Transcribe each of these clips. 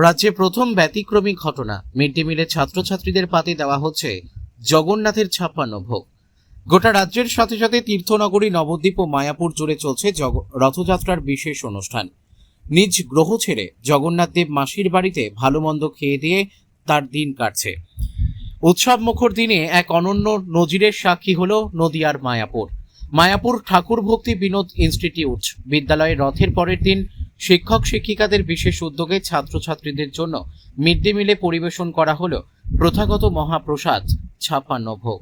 রাজ্যে প্রথম ব্যতিক্রমী ঘটনা, মিড ডে মিলে ছাত্রছাত্রীদের পাতে দেওয়া হচ্ছে জগন্নাথের 56 ভোগ। গোটা রাজ্যের সাথে সাথে তীর্থনগরী নবদ্বীপ ও মায়াপুর জুড়ে চলছে রথযাত্রার বিশেষ অনুষ্ঠান। নিজ গ্রহ ছেড়ে জগন্নাথ দেব মাসির বাড়িতে ভালো মন্দ খেয়ে দিয়ে তার দিন কাটছে। উৎসব মুখর দিনে এক অনন্য নজিরের সাক্ষী হল নদিয়ার মায়াপুর ঠাকুর ভক্তি বিনোদ ইনস্টিটিউট বিদ্যালয়ে রথের পরের দিন শিক্ষক শিক্ষিকাদের বিশেষ উদ্যোগে ছাত্রছাত্রীদের জন্য মিড ডে মিলে পরিবেশন করা হলো প্রথাগত মহাপ্রসাদ 56 ভোগ।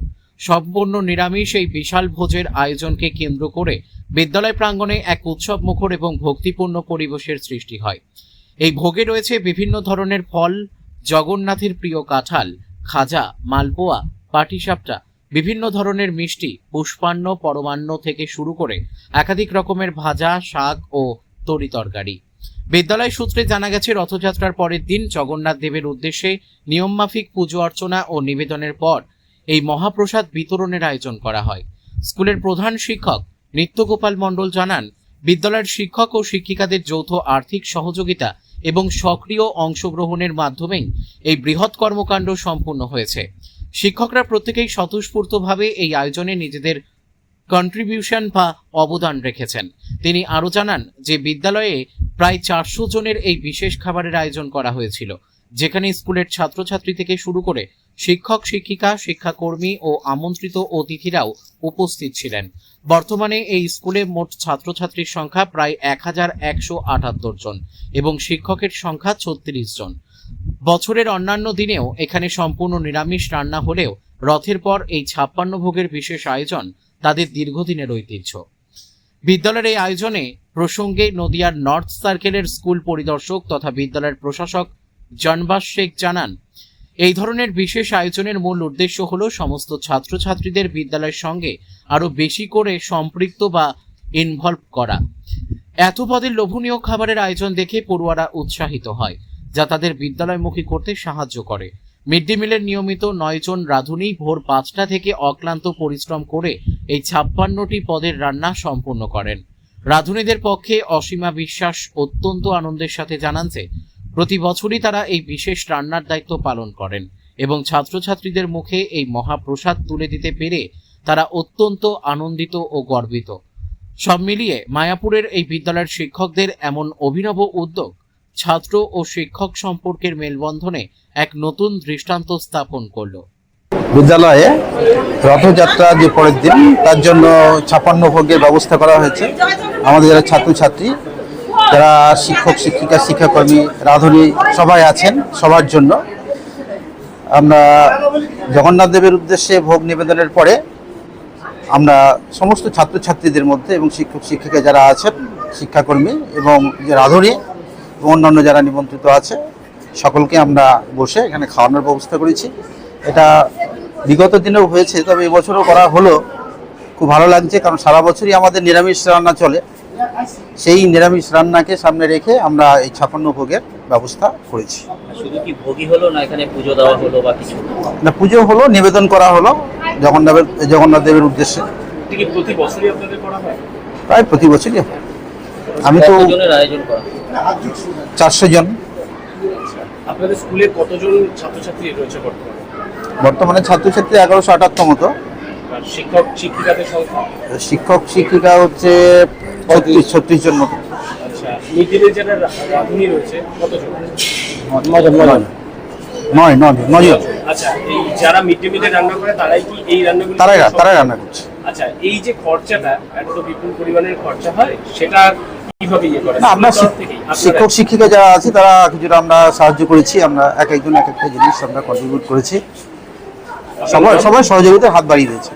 সম্পূর্ণ নিরামিষ এই বিশাল ভোজের আয়োজনকে কেন্দ্র করে বিদ্যালয় প্রাঙ্গণে এক উৎসব মুখর এবং ভক্তিপূর্ণ পরিবেশের সৃষ্টি হয়। এই ভোগে রয়েছে বিভিন্ন ধরনের ফল, জগন্নাথের প্রিয় কাঁঠাল, খাজা, মালপোয়া, পাটিসাপটা, বিভিন্ন ধরনের মিষ্টি, পুষ্পান্ন, পরমান্ন থেকে শুরু করে একাধিক রকমের ভাজা, শাক ও তরি তরকারি। বিদ্যালয় সূত্রে জানা গেছে, রথযাত্রার পরের দিন জগন্নাথ দেবের উদ্দেশ্যে নিয়মমাফিক পুজো অর্চনা ও নিবেদনের পর এই মহাপ্রসাদ বিতরণের আয়োজন করা হয়। স্কুলের প্রধান শিক্ষক নিত্যগোপাল মণ্ডল জানান, বিদ্যালয়ের শিক্ষক ও শিক্ষিকাদের যৌথ আর্থিক সহযোগিতা এবং সক্রিয় অংশগ্রহণের মাধ্যমেই এই বৃহৎ কর্মকাণ্ড সম্পূর্ণ হয়েছে। শিক্ষকরা প্রত্যেকেই স্বতঃস্ফূর্তভাবে এই আয়োজনে নিজেদের কন্ট্রিবিউশন বা অবদান রেখেছেন। তিনি আরও জানান যে বিদ্যালয়ে প্রায় 400 জনের এই বিশেষ খাবারের আয়োজন করা হয়েছিল, যেখানে স্কুলের ছাত্রছাত্রী থেকে শুরু করে শিক্ষক শিক্ষিকা, শিক্ষাকর্মী ও আমন্ত্রিত অতিথিরাও উপস্থিত ছিলেন। বর্তমানে এই স্কুলে মোট ছাত্রছাত্রীর সংখ্যা প্রায় 1178 জন এবং শিক্ষকের সংখ্যা 36 জন। বছরের অন্যান্য দিনেও এখানে সম্পূর্ণ নিরামিষ রান্না হলেও রথের পর এই 56 ভোগের বিশেষ আয়োজন তাদের দীর্ঘদিনের ঐতিহ্য। বিদ্যালয়ের এই আয়োজনে প্রসঙ্গে নদিয়ার নর্থ সার্কেলের স্কুল পরিদর্শক তথা বিদ্যালয়ের প্রশাসক জানবাস শেখ জানান, এই ধরনের বিশেষ আয়োজনের মূল উদ্দেশ্য হল সমস্ত ছাত্রছাত্রীদের বিদ্যালয়ের সঙ্গে আরো বেশি করে সম্পৃক্ত বা ইনভলভ করা। এত পদের লোভনীয় খাবারের আয়োজন দেখে পড়ুয়ারা উৎসাহিত হয়, যা তাদের বিদ্যালয়মুখী করতে সাহায্য করে। মিড ডে মিলের নিয়মিত 9 জন রাঁধুনি ভোর 5টা থেকে অক্লান্ত পরিশ্রম করে এই 56টি পদের রান্না সম্পূর্ণ করেন। রাঁধুনিদের পক্ষে অসীমা বিশ্বাস অত্যন্ত আনন্দের সাথে জানান যে প্রতি বছরই তারা এই বিশেষ রান্নার দায়িত্ব পালন করেন এবং ছাত্রছাত্রীদের মুখে এই মহাপ্রসাদ তুলে দিতে পেরে তারা অত্যন্ত আনন্দিত ও গর্বিত। সব মিলিয়ে মায়াপুরের এই বিদ্যালয়ের শিক্ষকদের এমন অভিনব উদ্যোগ ছাত্র ও শিক্ষক সম্পর্কের মেলবন্ধনে এক নতুন দৃষ্টান্ত স্থাপন করল। বিদ্যালয়ে রথযাত্রা যে পরের দিন, তার জন্য 56 ভোগের ব্যবস্থা করা হয়েছে। আমাদের যারা ছাত্রছাত্রী, যারা শিক্ষক শিক্ষিকা, শিক্ষাকর্মী, রাঁধুনি সবাই আছেন, সবার জন্য আমরা জগন্নাথ দেবের উদ্দেশ্যে ভোগ নিবেদনের পরে আমরা সমস্ত ছাত্রছাত্রীদের মধ্যে এবং শিক্ষক শিক্ষিকা যারা আছেন, শিক্ষাকর্মী এবং যে রাঁধুনি এবং অন্যান্য যারা নিমন্ত্রিত আছে, সকলকে আমরা বসে এখানে খাওয়ানোর ব্যবস্থা করেছি। এটা বিগত দিনেও হয়েছে, তবে এবছরও করা হলো। খুব ভালো লাগছে, কারণ সারা বছরই আমাদের নিরামিষ রান্না চলে। সেই নিরামিষ রান্নাকে সামনে রেখে আমরা এই 56 ভোগের ব্যবস্থা করেছি। শুধু কি ভোগই হলো না, এখানে পুজো দেওয়া হলো বা কিছু? না, পুজো হলো, নিবেদন করা হলো জগন্নাথ দেবের উদ্দেশ্যে। প্রতি বছরই আপনাদের করা হয়? প্রায় প্রতি বছরই হয়। আমি তো আয়োজন করা 400 জন। আপনাদের স্কুলে কতজন ছাত্রছাত্রী রয়েছে বর্তমানে ছাত্রছাত্রী 1178 মতো। শিক্ষক শিক্ষিকাদের সংখ্যা? শিক্ষক শিক্ষিকা হচ্ছে 36 জন মতো। আচ্ছা, মিড ডে মিল যারা রাঁধুনি রয়েছে কতজন? 9 জন। আচ্ছা, এই যারা মিড ডে মিলে রান্না করে তারাই কি এই রান্নাগুলো? তারাই রান্না করছে। আচ্ছা, এই যে খরচাটা এত বিপুল পরিমাণের খরচা হয়, সেটা কিভাবে ইয়ে করে? না, আমরা শিক্ষক শিক্ষিকা যারা আছে তারা কিছুটা আমরা সাহায্য করেছি। আমরা একজন এক একটা জিনিস আমরা কন্ট্রিবিউট করেছি। সবাই সহযোগিতার হাত বাড়িয়ে দিয়েছে।